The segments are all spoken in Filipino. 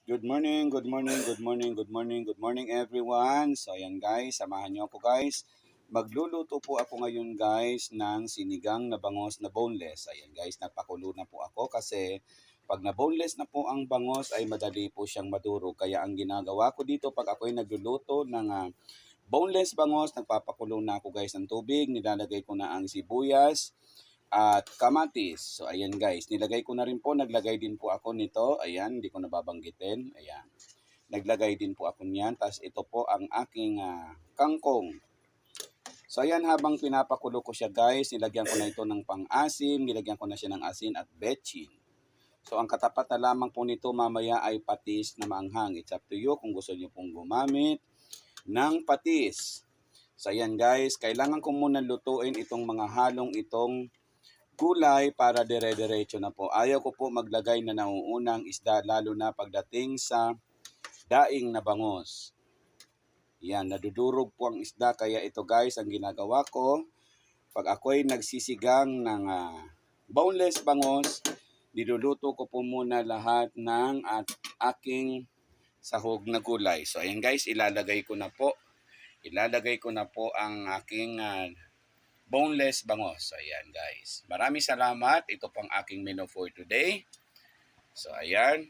Good morning, good morning, good morning, good morning, good morning everyone. So ayan guys, samahan niyo ako guys. Magluluto po ako ngayon guys ng sinigang na bangos na boneless. Ayan guys, napakulo na po ako kasi pag na boneless na po ang bangos ay madali po siyang madurog. Kaya ang ginagawa ko dito pag ako'y nagluluto ng boneless bangos, nagpapakulo na ako guys ng tubig, nilalagay ko na ang sibuyas, at kamatis. So ayan guys, nilagay ko na rin po, naglagay din po ako nito. Ayan, hindi ko nababanggitin. Ayan. Naglagay din po ako niyan. Tapos ito po ang aking kangkong. So ayan, habang pinapakulo ko siya guys, nilagyan ko na ito ng pang-asim, nilagyan ko na siya ng asin at betchin. So ang katapat na lamang po nito mamaya ay patis na maanghang. It's up to you kung gusto niyo pong gumamit ng patis. So ayan guys, kailangan ko muna lutuin itong mga halong itong gulay para dire-diretso na po. Ayaw ko po maglagay na nauunang isda lalo na pagdating sa daing na bangos. Yan, nadudurog po ang isda kaya ito guys ang ginagawa ko. Pag ako'y nagsisigang ng boneless bangos, niluluto ko po muna lahat ng aking sahog na gulay. So ayan guys, ilalagay ko na po. Ilalagay ko na po ang aking boneless bangos. So, ayan guys. Maraming salamat. Ito pang aking menu for today. So, ayan.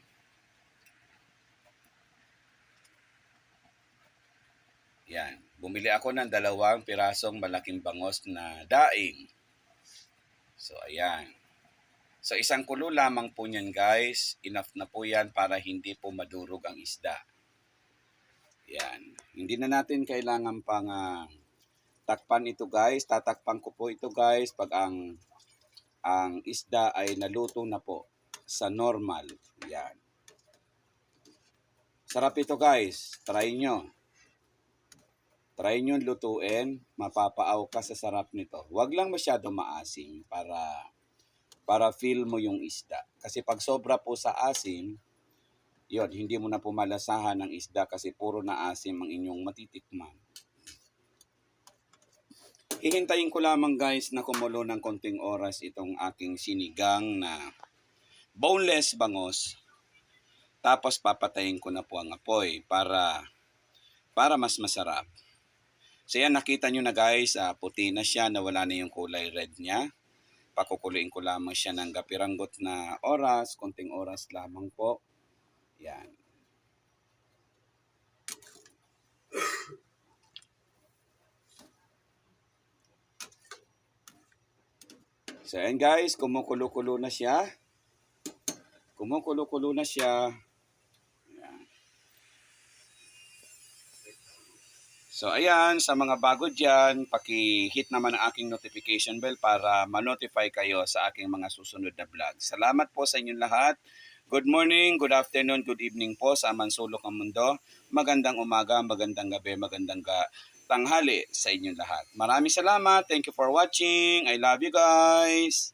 Yan. Bumili ako ng 2 pirasong malaking bangos na daing. So, ayan. So, isang kulo lamang po niyan guys. Enough na po yan para hindi po madurog ang isda. Yan. Hindi na natin kailangan pang takpan ito guys. Tatakpan ko po ito guys pag ang isda ay naluto na po sa normal. Yan. Sarap ito guys. Try nyo. Try nyo lutuin. Mapapaaw ka sa sarap nito. Huwag lang masyado maasim para feel mo yung isda. Kasi pag sobra po sa asim, yun, hindi mo na pumalasahan ng isda kasi puro na asim ang inyong matitikman. Hihintayin ko lamang guys na kumulo ng konting oras itong aking sinigang na boneless bangos. Tapos papatayin ko na po ang apoy para mas masarap. So yan, nakita nyo na guys, puti na siya, nawala na yung kulay red niya. Pakukuluin ko lamang siya ng gapiranggot na oras, konting oras lamang po. Yan. So yan guys, kumukulo-kulo na siya. Kumukulo-kulo na siya. Yan. So ayan, sa mga bago dyan, paki-hit naman ang aking notification bell para ma-notify kayo sa aking mga susunod na vlog. Salamat po sa inyong lahat. Good morning, good afternoon, good evening po sa mansulok ng mundo. Magandang umaga, magandang gabi, magandang tanghali sa inyong lahat. Maraming salamat. Thank you for watching. I love you guys.